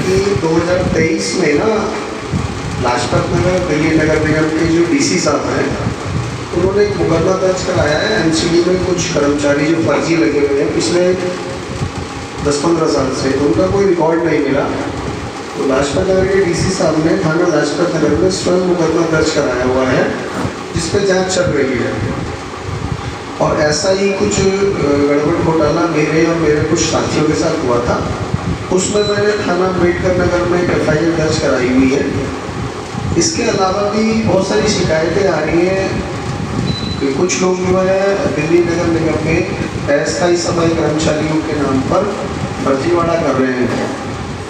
कि 2023 में ना लाजपत नगर दिल्ली नगर निगम के जो डीसी साहब हैं उन्होंने एक मुकदमा दर्ज कराया है एमसीडी में कुछ कर्मचारी जो फर्जी लगे हुए हैं पिछले 10-15 साल से, उनका कोई रिकॉर्ड नहीं मिला। तो लाजपत नगर के डीसी साहब ने थाना लाजपत नगर में स्वयं मुकदमा दर्ज कराया हुआ है जिस पे जांच चल रही है। और ऐसा ही कुछ गड़बड़ घोटाला मेरे और मेरे कुछ साथियों के साथ हुआ था, उसमें मैंने थाना अम्बेडकर नगर में एक FIR दर्ज कराई हुई है। इसके अलावा भी बहुत सारी शिकायतें आ रही हैं कि कुछ लोग जो है दिल्ली नगर निगम में अस्थायी सफाई कर्मचारियों के नाम पर फर्जीवाड़ा कर रहे हैं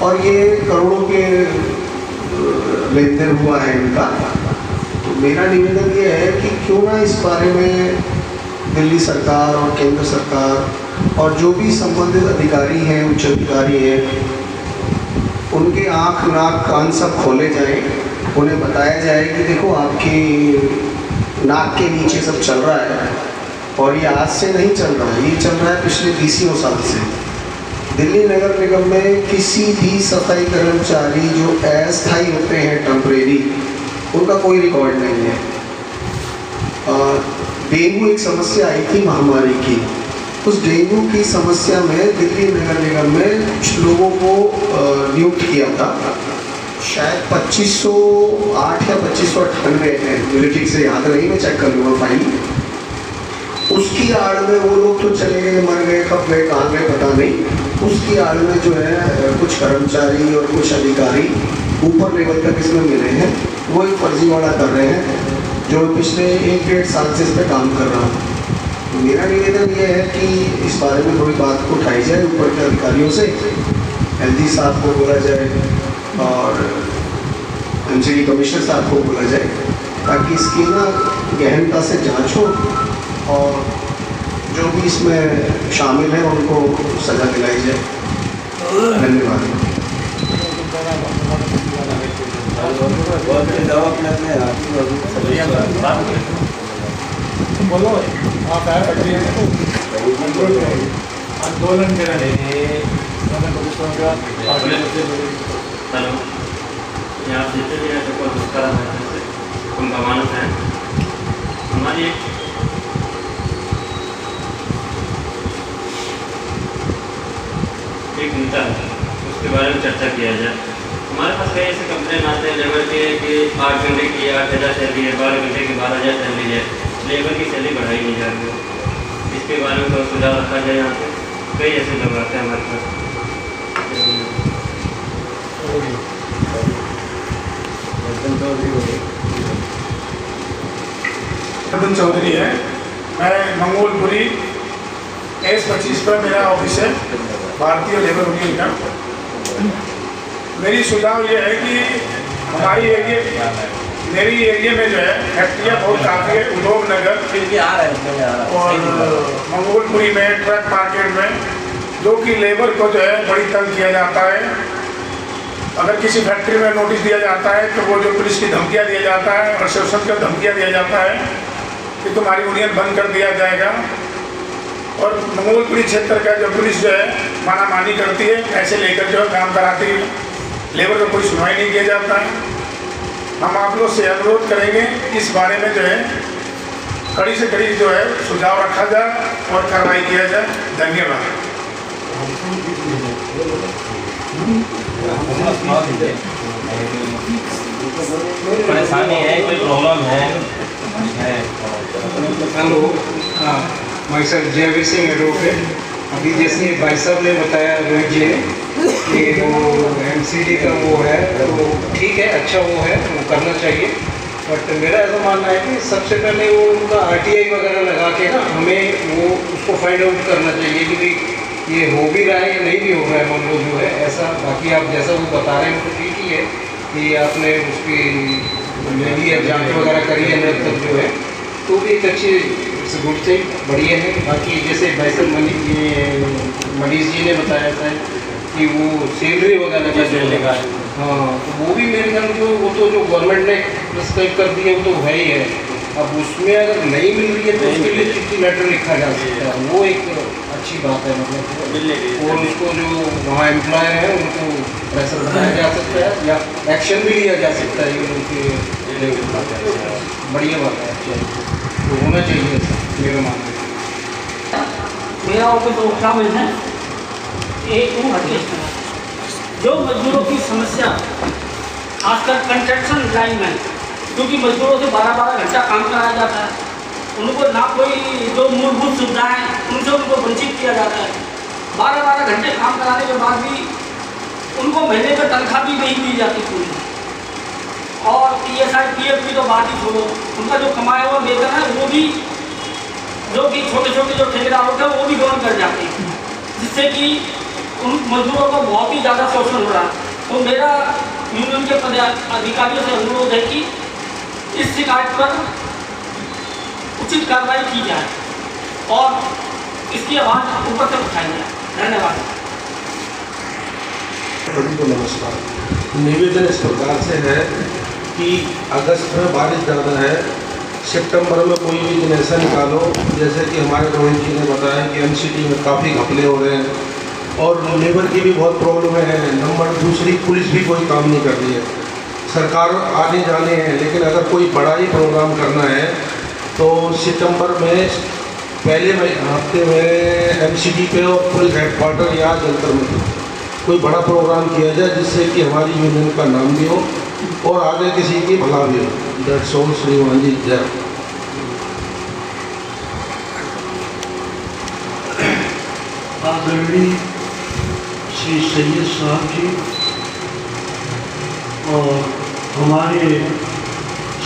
और ये करोड़ों के लेन देन हुआ है इनका। तो मेरा निवेदन ये है कि क्यों ना इस बारे में दिल्ली सरकार और केंद्र सरकार और जो भी संबंधित अधिकारी हैं, उच्च अधिकारी हैं, उनके आँख नाक कान सब खोले जाएं, उन्हें बताया जाए कि देखो आपकी नाक के नीचे सब चल रहा है और ये आज से नहीं चल रहा है, ये चल रहा है पिछले 20 साल से। दिल्ली नगर निगम में किसी भी सफाई कर्मचारी जो अस्थायी होते हैं, टेम्परेरी, उनका कोई रिकॉर्ड नहीं है। डेंगू एक समस्या आई थी महामारी की, उस डेंगू की समस्या में दिल्ली नगर निगम में कुछ लोगों को नियुक्त किया था, शायद 2508 या 2598 है, मुझे ठीक से याद नहीं, मैं चेक कर लूँगा फाइल। उसकी आड़ में वो लोग तो चले गए, मर गए, कब गए, कहाँ गए पता नहीं। उसकी आड़ में जो है कुछ कर्मचारी और कुछ अधिकारी ऊपर लेवल तक इसमें मिले हैं, वो एक फर्जीवाड़ा कर रहे हैं जो पिछले 1-1.5 साल से इस पर काम कर रहा हूँ। तो मेरा निवेदन ये है कि इस बारे में थोड़ी बात को उठाई जाए ऊपर के अधिकारियों से, LG साहब को बोला जाए और MCD कमिश्नर साहब को बोला जाए ताकि इसकी ना गहनता से जांच हो और जो भी इसमें शामिल है उनको सजा दिलाई जाए। धन्यवाद। बोलो आप आंदोलन के यहाँ जितने भी उनका मानस है हमारी एक मुद्दा है, उसके बारे में चर्चा किया जाए। हमारे पास कई ऐसे कंप्लेन आते हैं लेबर के कि 8 घंटे की 8,000 सैलरी है, 12 घंटे की 12,000 सैलरी है, लेबर की सैलरी बढ़ाई नहीं जा रही है। इसके बारे में तो सुझाव रखा जाए। यहाँ पे कई ऐसे लोग आते हैं हमारे पास। अर्जुन चौधरी है, मैं मंगोलपुरी S25 पर मेरा ऑफिस है, भारतीय लेबर यूनियन का। मेरी सुझाव ये है कि हमारी मेरी एरिया में जो है फैक्ट्रियाँ बहुत काफ़ी है, उद्योग नगर और मंगोलपुरी में ट्रक मार्केट में, जो कि लेबर को जो है बड़ी तंग किया जाता है। अगर किसी फैक्ट्री में नोटिस दिया जाता है तो वो जो पुलिस की धमकियाँ दिया जाता है और शोषण का धमकियाँ दिया जाता है कि तुम्हारी यूनियन बंद कर दिया जाएगा। और मंगोलपुरी क्षेत्र का जो पुलिस जो है मानामानी करती है, ऐसे लेकर जो है काम कराती है, लेबर को कोई सुनवाई नहीं किया जाता है। हम आप लोग से अनुरोध करेंगे इस बारे में जो है कड़ी से कड़ी जो है सुझाव रखा जाए और कार्रवाई किया जाए। धन्यवाद। परेशानी है, कोई प्रॉब्लम है? हेलो, हाँ, मैं सर जयवीर सिंह एडवोकेट। अभी जैसे भाई साहब ने बताया रोहित जी ने कि वो MCD का वो है, तो ठीक है, अच्छा वो है, वो करना चाहिए। बट मेरा ऐसा मानना है कि सबसे पहले वो उनका RTI वगैरह लगा के ना हमें वो उसको फाइंड आउट करना चाहिए कि भाई ये हो भी रहा है या नहीं भी हो रहा है, मान लो जो है ऐसा। बाकी आप जैसा वो बता रहे हैं तो ठीक ही है कि आपने उसकी लेनी है, जाँच वगैरह करी है तब जो है, तो भी एक अच्छी गुड थिंग, बढ़िया है। बाकी जैसे भाई साहब मनीष जी ने बताया था कि वो सैलरी वगैरह का जो लगा है, हाँ, तो वो भी मेरे ख्याल में वो तो जो गवर्नमेंट ने प्रिस्क्राइब कर दी है वो तो है ही है। अब उसमें अगर नहीं मिल रही है तो उसके लिए चिट्ठी लेटर लिखा जा सकता है, वो एक अच्छी बात है, मतलब मिलने की वो उनको जो वहाँ एम्प्लॉयर है उनको प्रेशर बनाया जा सकता है या एक्शन भी लिया जा सकता है, ये उनके बढ़िया बात है, अच्छा तो होना चाहिए ऐसा मेरा मानना है। मेरा ऑफिस ओखला में है, एक जो मजदूरों की समस्या खासकर कंस्ट्रक्शन लाइन में, क्योंकि मजदूरों से 12-12 घंटा काम कराया जाता है, उनको ना कोई जो मूलभूत सुविधाएं उनसे उनको वंचित किया जाता है। 12-12 घंटे काम कराने के बाद भी उनको महीने में तनख्वाह भी नहीं दी जाती पूरी, और ESI PF की तो बात ही छोड़ो, उनका जो कमाया हुआ वेतन है वो भी जो कि छोटे छोटे जो ठेकेदार होते हैं वो भी ग्रहण कर जाते हैं, जिससे कि उन मजदूरों को बहुत ही ज़्यादा शोषण हो रहा है। तो मेरा यूनियन के अधिकारियों से अनुरोध है कि इस शिकायत पर उचित कार्रवाई की जाए और इसकी आवाज़ ऊपर तक उठाई जाए। धन्यवाद। सभी को नमस्कार। निवेदन इस प्रकार से है कि अगस्त में बारिश ज़्यादा है, सितंबर में कोई भी दिन ऐसा निकालो, जैसे कि हमारे रोहित जी ने बताया कि MCD में काफ़ी घपले हो रहे हैं और लेबर की भी बहुत प्रॉब्लम है। नंबर दूसरी, पुलिस भी कोई काम नहीं कर रही है। सरकार आने जाने हैं, लेकिन अगर कोई बड़ा ही प्रोग्राम करना है तो सितंबर में पहले हफ्ते में MCD पे और पुलिस हेडक्वार्टर या जंतर में कोई बड़ा प्रोग्राम किया जाए, जिससे कि हमारी यूनियन का नाम भी हो और आगे किसी की भला भी हो। That's all. श्रीमान जी जय। आदरणीय श्री सैयद साहब जी और हमारे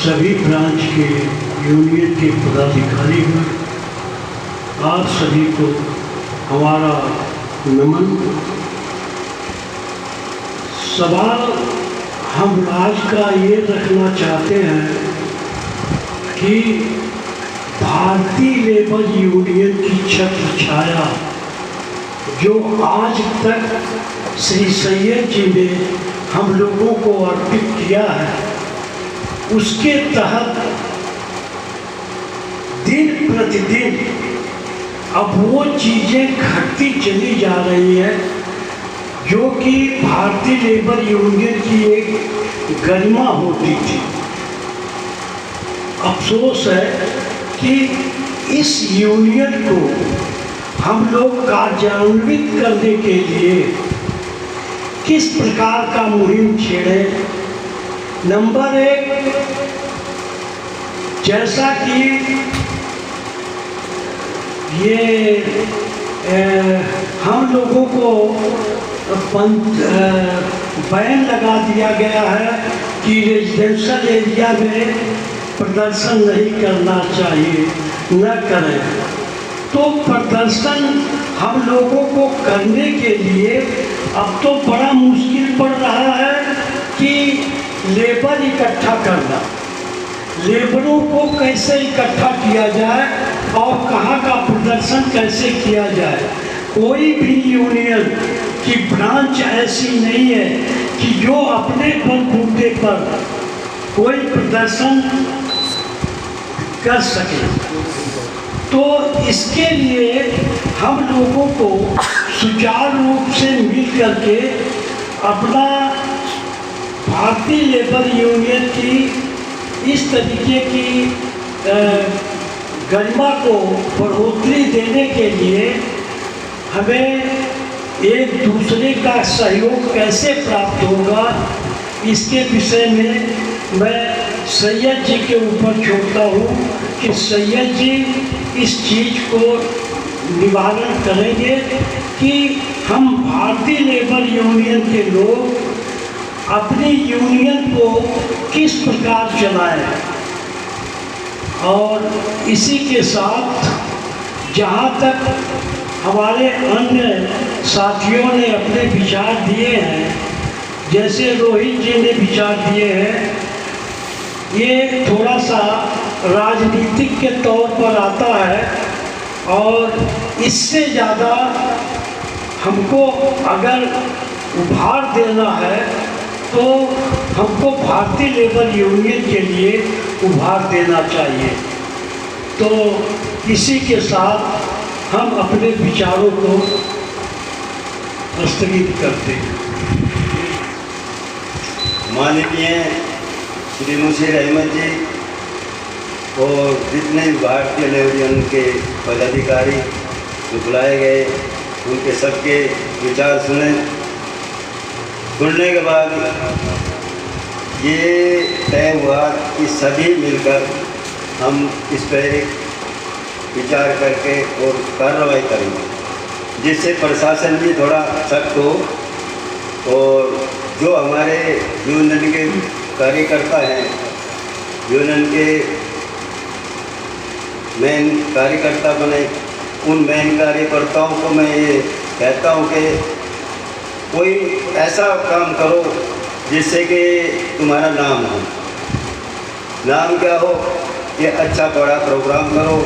सभी ब्रांच के यूनियन के पदाधिकारी हैं, आप सभी को हमारा नमन। सवाल हम आज का ये रखना चाहते हैं कि भारतीय लेबर यूनियन की छत्र छाया जो आज तक श्री सैयद जी ने हम लोगों को अर्पित किया है, उसके तहत दिन प्रतिदिन अब वो चीज़ें घटती चली जा रही हैं जो कि भारतीय लेबर यूनियन की एक गरिमा होती थी। अफसोस है कि इस यूनियन को हम लोग कार्यान्वित करने के लिए किस प्रकार का मुहिम छेड़े। नंबर एक, जैसा कि ये हम लोगों को बैन लगा दिया गया है कि रेजिडेंशियल एरिया में प्रदर्शन नहीं करना चाहिए, न करें। तो प्रदर्शन हम लोगों को करने के लिए अब तो बड़ा मुश्किल पड़ रहा है कि लेबर इकट्ठा करना, लेबरों को कैसे इकट्ठा किया जाए और कहाँ का प्रदर्शन कैसे किया जाए। कोई भी यूनियन की ब्रांच ऐसी नहीं है कि जो अपने बलबूते पर कोई प्रदर्शन कर सके। तो इसके लिए हम लोगों को सुचारू रूप से मिल करके अपना भारतीय लेबर यूनियन की इस तरीके की गरिमा को बढ़ोतरी देने के लिए हमें एक दूसरे का सहयोग कैसे प्राप्त होगा, इसके विषय में मैं सैयद जी के ऊपर छोड़ता हूँ कि सैयद जी इस चीज़ को निवारण करेंगे कि हम भारतीय लेबर यूनियन के लोग अपनी यूनियन को किस प्रकार चलाएं। और इसी के साथ जहाँ तक हमारे अन्य साथियों ने अपने विचार दिए हैं, जैसे रोहित जी ने विचार दिए हैं, ये थोड़ा सा राजनीतिक के तौर पर आता है और इससे ज़्यादा हमको अगर उभार देना है तो हमको भारतीय लेबर यूनियन के लिए उभार देना चाहिए। तो इसी के साथ हम अपने विचारों को स्थगित करते हैं। माननीय श्री मुशीर अहमद जी और जितने भी भारतीय लेबर यूनियन के पदाधिकारी जो बुलाए गए, उनके सबके विचार सुनने के बाद ये तय हुआ कि सभी मिलकर हम इस पर एक विचार करके और कार्रवाई करेंगे, जिससे प्रशासन भी थोड़ा सख्त हो और जो हमारे यूनियन के कार्यकर्ता हैं, यूनियन के मेन कार्यकर्ता बने, उन मेन कार्यकर्ताओं को मैं ये कहता हूँ कि कोई ऐसा काम करो जिससे कि तुम्हारा नाम हो। नाम क्या हो? ये अच्छा बड़ा प्रोग्राम करो,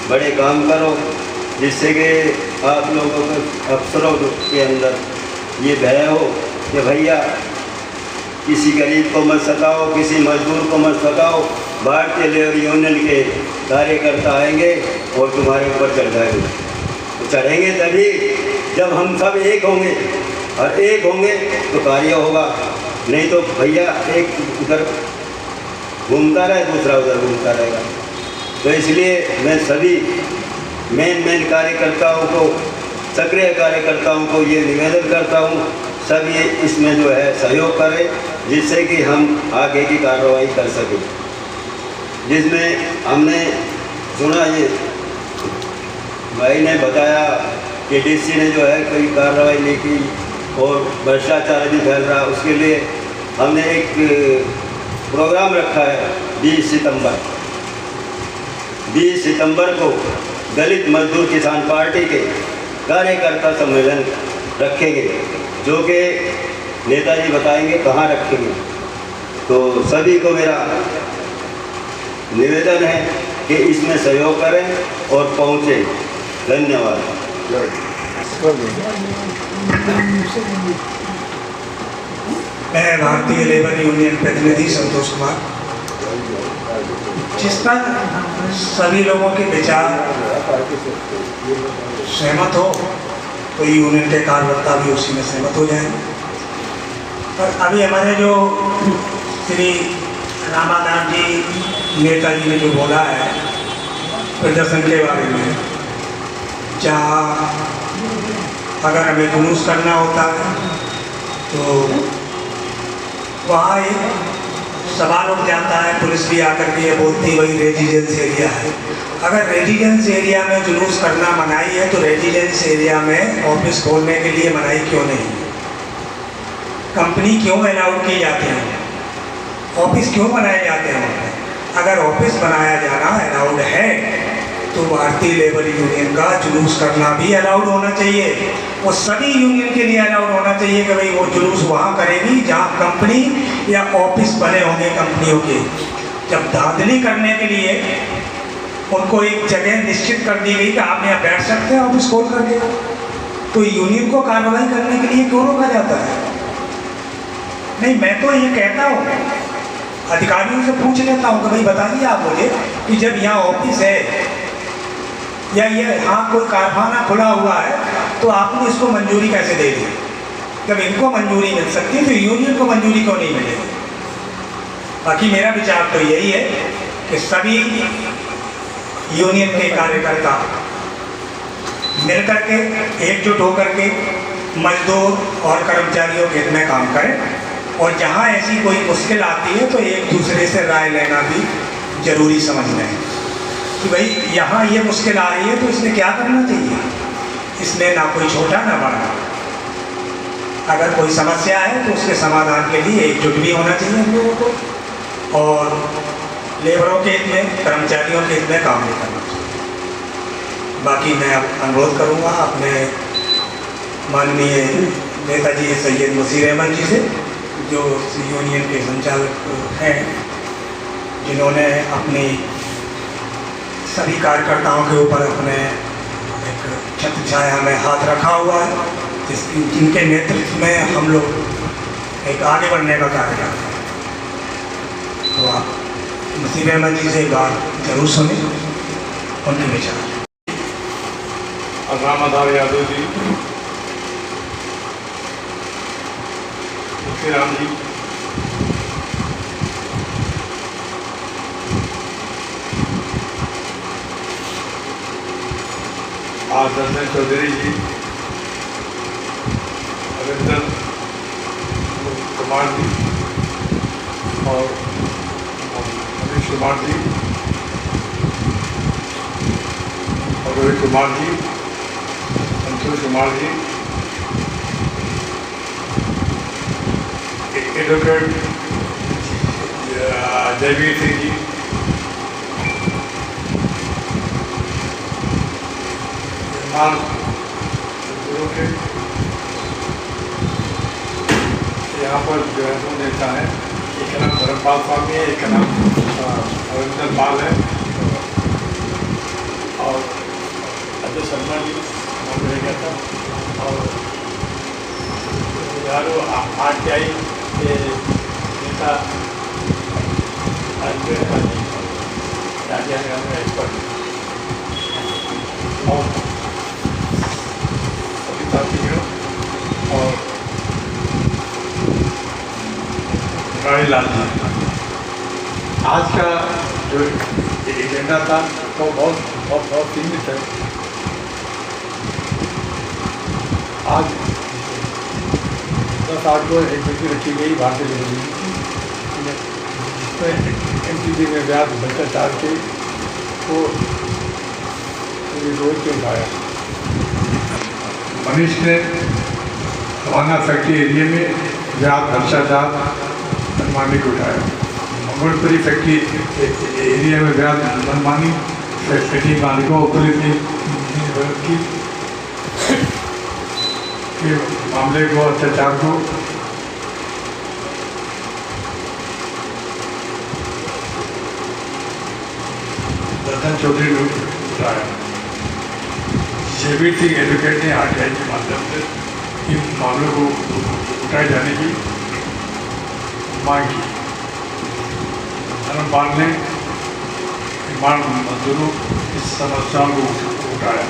बड़े काम करो, जिससे कि आप लोगों के अफसरों के अंदर ये भय हो कि भैया किसी गरीब को मत सताओ, किसी मजदूर को मत सताओ, भारतीय लेबर यूनियन के कार्यकर्ता आएंगे और तुम्हारे ऊपर चढ़ जाएंगे। तो चढ़ेंगे तभी जब हम सब एक होंगे, और एक होंगे तो कार्य होगा, नहीं तो भैया एक उधर घूमता रहे, दूसरा उधर घूमता रहेगा। तो इसलिए मैं सभी मेन कार्यकर्ताओं को, सक्रिय कार्यकर्ताओं को ये निवेदन करता हूँ, सब ये इसमें जो है सहयोग करें, जिससे कि हम आगे की कार्रवाई कर सकें। जिसमें हमने सुना, ये भाई ने बताया कि डीसी ने जो है कोई कार्रवाई नहीं की और भ्रष्टाचार भी फैल रहा, उसके लिए हमने एक प्रोग्राम रखा है 20 सितंबर को दलित मजदूर किसान पार्टी के कार्यकर्ता सम्मेलन रखेंगे, जो कि नेताजी बताएंगे कहाँ रखेंगे। तो सभी को मेरा निवेदन है कि इसमें सहयोग करें और पहुँचे। धन्यवाद। मैं भारतीय लेबर यूनियन प्रतिनिधि संतोष कुमार। जिस पर सभी लोगों के विचार सहमत हो तो यूनियन के कार्यकर्ता भी उसी में सहमत हो जाएंगे। पर अभी हमारे जो श्री रामादास जी नेताजी ने जो बोला है प्रदर्शन के बारे में, जहाँ अगर हमें जुलूस करना होता है तो वहाँ एक सवाल उठ जाता है, पुलिस भी आकर के ये बोलती वही रेजिडेंस एरिया है। अगर रेजिडेंस एरिया में जुलूस करना मनाही है तो रेजिडेंस एरिया में ऑफिस खोलने के लिए मनाही क्यों नहीं? कंपनी क्यों अलाउड की जाती है? ऑफिस क्यों बनाए जाते हैं? अगर ऑफिस बनाया जाना अलाउड है तो भारतीय लेबर यूनियन का जुलूस करना भी अलाउड होना चाहिए, और सभी यूनियन के लिए अलाउड होना चाहिए कि भाई वो जुलूस वहाँ करेगी जहाँ कंपनी या ऑफिस बने होंगे कंपनियों के। जब धांधली करने के लिए उनको एक जगह निश्चित कर दी गई कि आप यहाँ बैठ सकते हैं ऑफिस खोल करके, तो यूनियन को कार्रवाई करने के लिए क्यों रोका जाता है? नहीं, मैं तो ये कहता हूँ, अधिकारियों से पूछ लेता हूँ कि भाई बताइए आप मुझे कि जब यहाँ ऑफिस है या ये यहाँ कोई कारखाना खुला हुआ है तो आपने इसको मंजूरी कैसे दे दी? जब इनको मंजूरी मिल सकती है तो यूनियन को मंजूरी क्यों नहीं मिलेगी? बाकी मेरा विचार तो यही है कि सभी यूनियन के कार्यकर्ता मिलकर के एकजुट होकर के मजदूर और कर्मचारियों के हित में काम करें, और जहाँ ऐसी कोई मुश्किल आती है तो एक दूसरे से राय लेना भी जरूरी समझना है कि भाई यहाँ ये मुश्किल आ रही है तो इसमें क्या करना चाहिए। इसमें ना कोई छोटा ना बड़ा, अगर कोई समस्या है तो उसके समाधान के लिए एकजुट भी होना चाहिए हम लोगों को, और लेबरों के हित में, कर्मचारियों के हित में काम नहीं करना चाहिए। बाकी मैं अब अनुरोध करूँगा अपने माननीय नेताजी सैयद मुशीर अहमद जी से, जो यूनियन के संचालक हैं, जिन्होंने अपनी सभी कार्यकर्ताओं के ऊपर अपने एक छत्र छाया में हाथ रखा हुआ है, जिनके नेतृत्व में हम लोग एक आगे बढ़ने का कार्य करते हैं। तो आप मुशीर अहमद जी से एक बात जरूर सुने, उनके विचार। रामाधार यादव जी, तुलसीराम जी, दर्शन चौधरी जी, रविंदर कुमार जी और अनिश कुमार जी और रोहित कुमार जी, संतोष कुमार जी, एडवोकेट जयवीर सिंह जी, यहाँ पर जो है वो नेता है, एक का नाम धर्मपाल स्वामी है, एक का नाम रविंदर पाल है और अजय शर्मा जी नाम रह गया था और यार वो RTI के नेता एक्सपर्ट और सभी साथियों और रानीलाल जी, आज का जो एजेंडा था वो बहुत सीमित है। आज 10-8 को एक मीटिंग रखी गई भारतीय जनता पार्टी की, जिसमें MCD में ब्याज भ्रष्टाचार के को विरोध के उठाया। मनीष ने हवाना फैक्ट्री एरिया में ब्याज भ्रष्टाचार मनमानी को उठाया। मंगोलपुरी फैक्ट्री एरिया में ब्याज मनमानी फैक्ट्री मालिकों और पुलिस ने के मामले को, अत्याचार को दर्शन चौधरी ने उठाया। जयवीर सिंह एडवोकेट ने RTI के माध्यम से इन मामलों को उठाए जाने की मांग की। धर्मपाल ने निर्माण मजदूरों की समस्याओं को उठाया।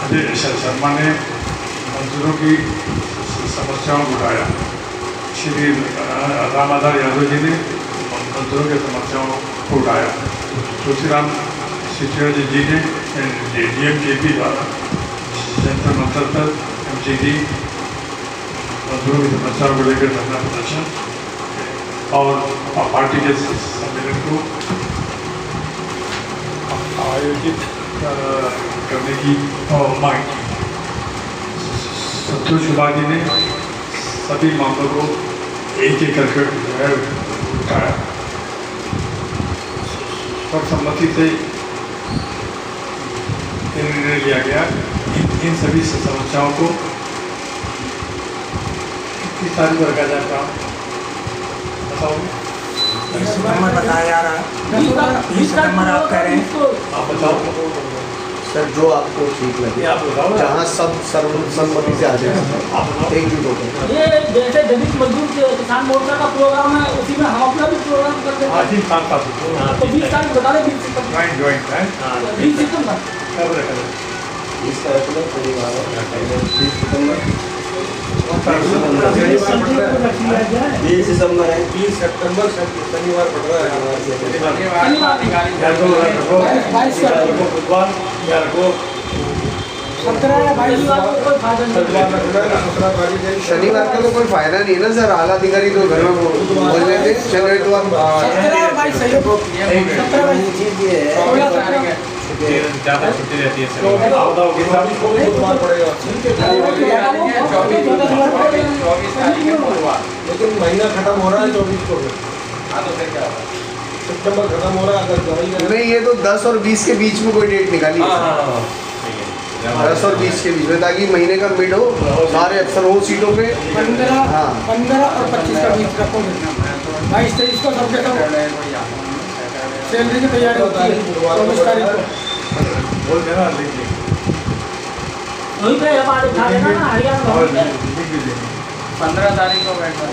अजय शर्मा ने मजदूरों की समस्याओं को उठाया। श्री रामाधार यादव जी ने मजदूरों की समस्याओं को उठाया। तुलसीराम सिचुएजी जी ने DMKP द्वारा जंतर मंतर पर MCD मजदूरों की समस्याओं को लेकर धरना प्रदर्शन और पार्टी के सम्मेलन को आयोजित करने की मांग की। संतोष कुमार जी ने सभी मामलों को एक करके जो है उठाया। सर्वसम्मति से निर्णय लिया गया। इन सभी समस्याओं को किस तारीख को रखा जाता है सितंबर बताया जा रहा है। 20 सितंबर आप कह रहे हैं। आप बताओ सर, जो आपको ठीक लगे, आप बताओ। जहाँ सब सर्वसम्मति से आ जाए, एकजुट होकर। ये जैसे दलित मजदूर किसान मोर्चा का प्रोग्राम है, उसी में हम अपना भी प्रोग्राम करते हैं। आज ही साथ तो 20 तारीख बता दें, 20 सितंबर। ज्वाइंट है 20 सितंबर कब रखा जाए? 20 तारीख को शनिवार है, 20 सितंबर 20 दिसंबर है, 20 सितंबर शनिवार पड़ रहा है। या तो बुधवार या रखो 17 शनिवार का तो कोई फायदा नहीं है ना सर। आला अधिकारी तो घर में बोल रहे थे शनिवार तो आप ज़्यादा छुट्टी रहती है। लेकिन महीना खत्म हो रहा है 24 को। सितंबर खत्म हो रहा है। नहीं, ये तो 10 और 20 के बीच में कोई डेट निकाली है। 10 और 20 के बीच में, ताकि महीने का मिड हो, सारे अफसर हो सीटों पे। 15 और 25 का बीच रखो। 22-23 को सबके सब सैलरी की तैयारी होती है। 24 तारीख को बोल देना लिख देंगे। वहीं पे हमारे उठा लेना ना, हरियाणा में। 15 तारीख को बैठना।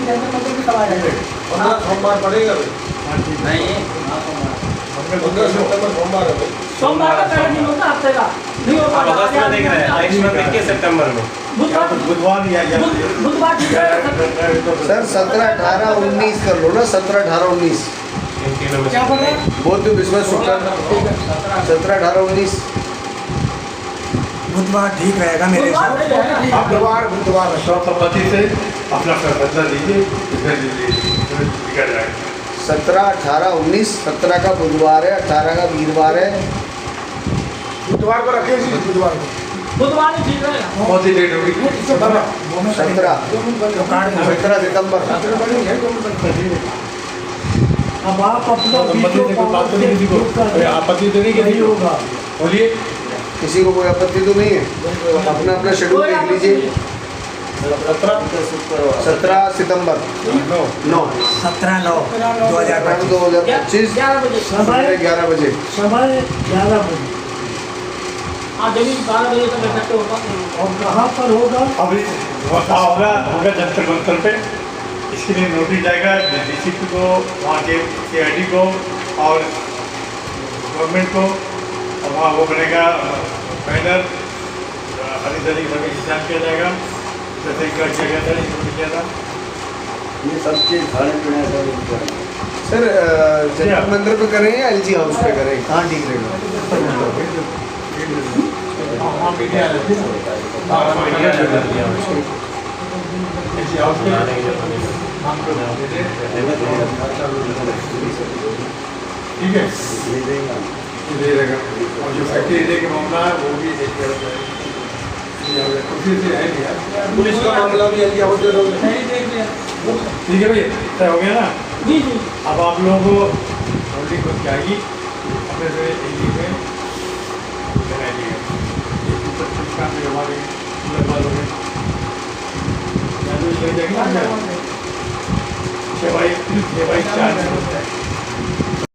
15 सोमवार पड़ेगा। नहीं सोमवार का पहला दिन होता है हफ्ते का, नहीं होता अगस्त में देख रहे हैं, नेक्स्ट मंथ देखिए सितंबर में। बुधवार या बुधवार ठीक है। सर 17, 18, 19 कर लो ना, 17, 18, 19 इन तीनों में क्या बोल रहे हैं? बोध विश्व शुक्र 17, 18, 19 बुधवार ठीक रहेगा मेरे हिसाब से। बुधवार सर्वसम्मति से अपना फैसला लीजिए, फिर निकल जाएगा। 17, 18, 19 17 का बुधवार है, 18 का वीरवार है। बुधवार को रखिए जी, बुधवार को। बुधवार ही ठीक रहेगा। कौन सी डेट होगी? 17 सितंबर। अब आप अपना वीडियो आपत्ति तो नहीं होगा। बोलिए। किसी को कोई आपत्ति तो नहीं है? अपना अपना शेड्यूल देख लीजिए। 17 सितंबर 9 11 2025 बजे। समय 11 बजे। समय 11 बजे। हाँ जब 12 बजे तक इकट्ठे होगा। और कहाँ पर होगा? अभी होगा जंतर मंतर पे। इसके लिए नोटिस जाएगा डीसीपी को, वहाँ के सीआईडी को और गवर्नमेंट को, और वहाँ वो बनेगा बैनर, हरी दरी सभी इंतजाम किया जाएगा, जैसे किया गया था, इन्होंने किया था। ये सब चीज़ खाने पीने सब सर जंतर मंदिर पे करें या एलजी हाउस पे करें, कहाँ ठीक रहेगा? ठीक है, ले रहेगा। और जो फैक्ट्री एरिया के मामला है वो भी एक उसी से है नहीं यार। पुलिस का मामला भी एरिया होते रहो। ठीक है भैया, तय हो गया ना? जी जी। अब आप लोगों को होल्डिंग बन जाएगी अपने से एरिया में लगाइएगा। हमारे वालों में 6 बाई 4